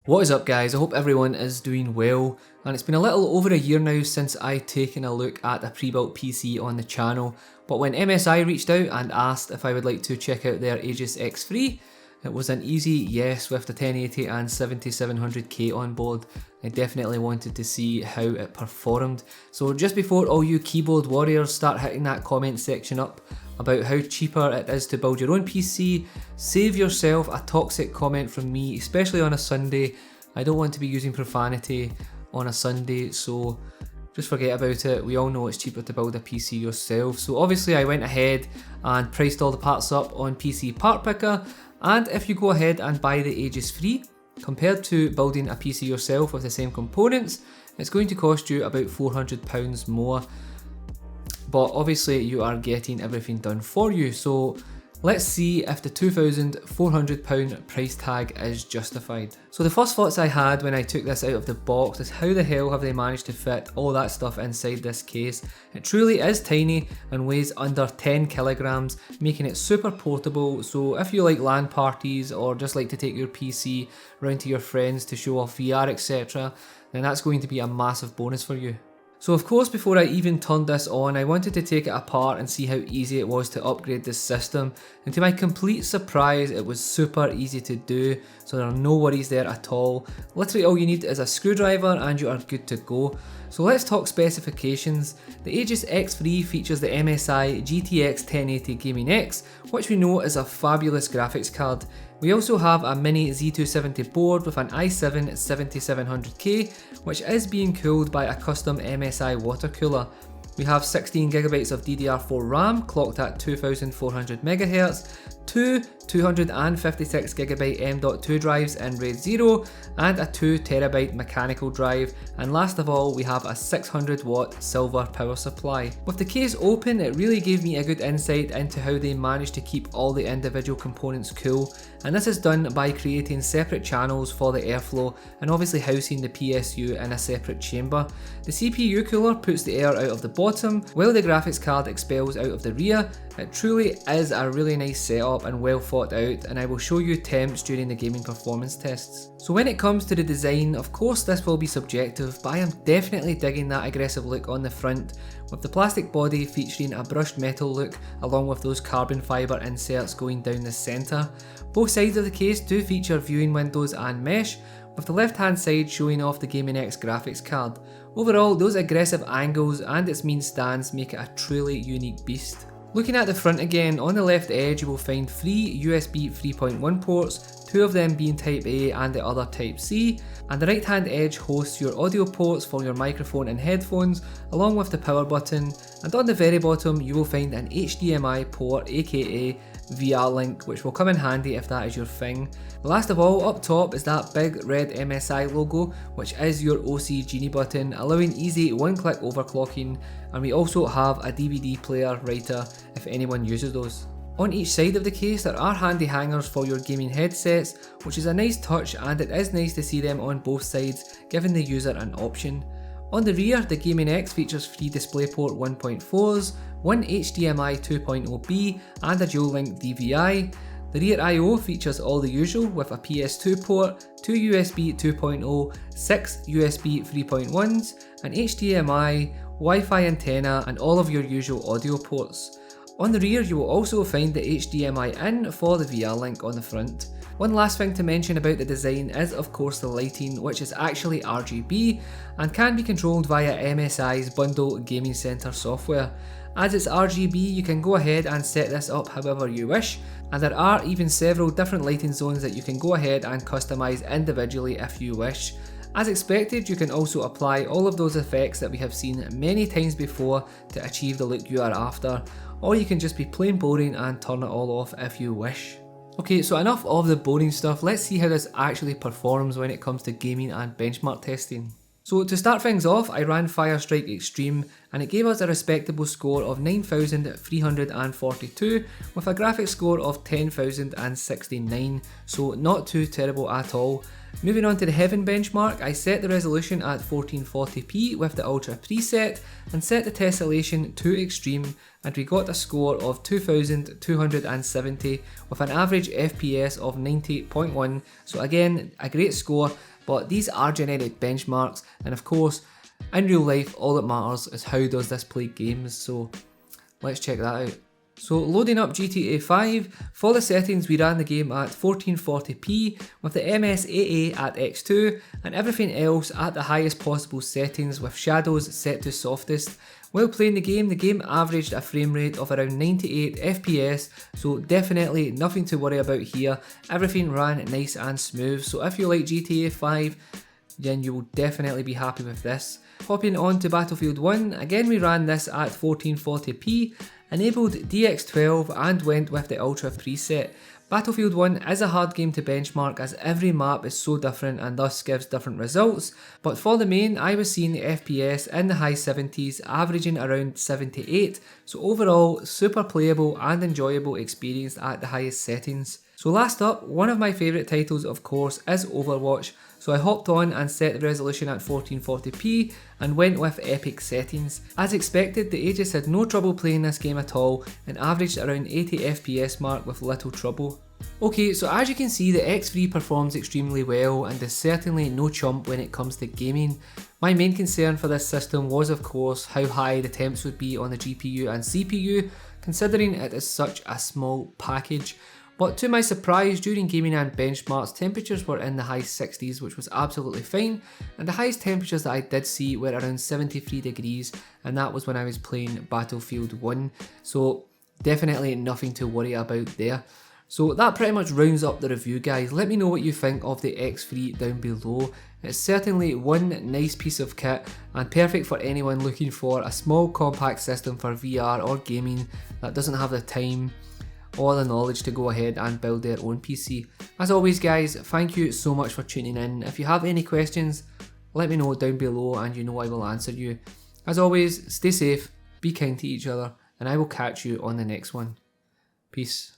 What is up guys, I hope everyone is doing well, and it's been a little over a year now since I've taken a look at a pre-built PC on the channel, but when MSI reached out and asked if I would like to check out their Aegis X3, it was an easy yes with the 1080 and 7700K on board. I definitely wanted to see how it performed. So just before all you keyboard warriors start hitting that comment section up about how cheaper it is to build your own PC, save yourself a toxic comment from me, especially on a Sunday. I don't want to be using profanity on a Sunday, so just forget about it. We all know it's cheaper to build a PC yourself. So obviously I went ahead and priced all the parts up on PC Part Picker, and if you go ahead and buy the Aegis 3, compared to building a PC yourself with the same components, it's going to cost you about £400 more. But obviously you are getting everything done for you, so let's see if the £2,400 price tag is justified. So the first thoughts I had when I took this out of the box is how the hell have they managed to fit all that stuff inside this case? It truly is tiny and weighs under 10 kilograms, making it super portable. So if you like LAN parties or just like to take your PC round to your friends to show off VR etc, then that's going to be a massive bonus for you. So of course, before I even turned this on, I wanted to take it apart and see how easy it was to upgrade this system, and to my complete surprise it was super easy to do, so there are no worries there at all. Literally all you need is a screwdriver and you are good to go. So let's talk specifications. The Aegis X3 features the MSI GTX 1080 Gaming X, which we know is a fabulous graphics card. We also have a mini Z270 board with an i7 7700K, which is being cooled by a custom MSI water cooler. We have 16GB of DDR4 RAM clocked at 2400MHz, two 256GB M.2 drives in RAID 0, and a 2TB mechanical drive, and last of all we have a 600W silver power supply. With the case open, it really gave me a good insight into how they managed to keep all the individual components cool, and this is done by creating separate channels for the airflow and obviously housing the PSU in a separate chamber. The CPU cooler puts the air out of the bottom while the graphics card expels out of the rear. It truly is a really nice setup and well thought out, and I will show you temps during the gaming performance tests. So when it comes to the design, of course this will be subjective, but I am definitely digging that aggressive look on the front, with the plastic body featuring a brushed metal look along with those carbon fibre inserts going down the centre. Both sides of the case do feature viewing windows and mesh, with the left hand side showing off the Gaming X graphics card. Overall, those aggressive angles and its mean stance make it a truly unique beast. Looking at the front again, on the left edge you will find 3 USB 3.1 ports, 2 of them being Type A and the other Type C, and the right hand edge hosts your audio ports for your microphone and headphones, along with the power button, and on the very bottom you will find an HDMI port, aka VR link, which will come in handy if that is your thing. Last of all, up top is that big red MSI logo, which is your OC Genie button, allowing easy one-click overclocking, and we also have a DVD player writer if anyone uses those. On each side of the case there are handy hangers for your gaming headsets, which is a nice touch, and it is nice to see them on both sides, giving the user an option. On the rear, the Gaming X features 3 DisplayPort 1.4s, 1 HDMI 2.0B and a dual link DVI. The rear I/O features all the usual, with a PS2 port, 2 USB 2.0, 6 USB 3.1s, an HDMI, Wi-Fi antenna and all of your usual audio ports. On the rear you will also find the HDMI in for the VR link on the front. One last thing to mention about the design is of course the lighting, which is actually RGB and can be controlled via MSI's Bundle Gaming Center software. As it's RGB, you can go ahead and set this up however you wish, and there are even several different lighting zones that you can go ahead and customize individually if you wish. As expected, you can also apply all of those effects that we have seen many times before to achieve the look you are after, or you can just be plain boring and turn it all off if you wish. Okay, so enough of the boring stuff, let's see how this actually performs when it comes to gaming and benchmark testing. So to start things off, I ran Firestrike Extreme and it gave us a respectable score of 9,342 with a graphics score of 10,069, so not too terrible at all. Moving on to the Heaven benchmark, I set the resolution at 1440p with the Ultra preset and set the tessellation to Extreme, and we got a score of 2,270 with an average FPS of 90.1, so again a great score. but these are generic benchmarks, and of course, in real life, all that matters is how does this play games, so let's check that out. So loading up GTA 5, for the settings we ran the game at 1440p with the MSI Aegis X3 and everything else at the highest possible settings with shadows set to softest. While playing the game averaged a frame rate of around 98 FPS, so definitely nothing to worry about here, everything ran nice and smooth, so if you like GTA 5 then you will definitely be happy with this. Hopping on to Battlefield 1, again we ran this at 1440p, enabled DX12 and went with the Ultra preset. Battlefield 1 is a hard game to benchmark as every map is so different and thus gives different results, but for the main I was seeing the FPS in the high 70s averaging around 78, so overall super playable and enjoyable experience at the highest settings. So last up, one of my favourite titles of course is Overwatch, so I hopped on and set the resolution at 1440p and went with epic settings. As expected, the Aegis had no trouble playing this game at all and averaged around 80 FPS mark with little trouble. Okay, so as you can see the X3 performs extremely well and is certainly no chump when it comes to gaming. My main concern for this system was of course how high the temps would be on the GPU and CPU, considering it is such a small package. But to my surprise, during gaming and benchmarks, temperatures were in the high 60s, which was absolutely fine, and the highest temperatures that I did see were around 73 degrees, and that was when I was playing Battlefield 1, so definitely nothing to worry about there. So that pretty much rounds up the review, guys. Let me know what you think of the X3 down below. It's certainly one nice piece of kit and perfect for anyone looking for a small compact system for VR or gaming that doesn't have the time or the knowledge to go ahead and build their own PC. As always guys, thank you so much for tuning in. If you have any questions, let me know down below and you know I will answer you. As always, stay safe, be kind to each other, and I will catch you on the next one. Peace.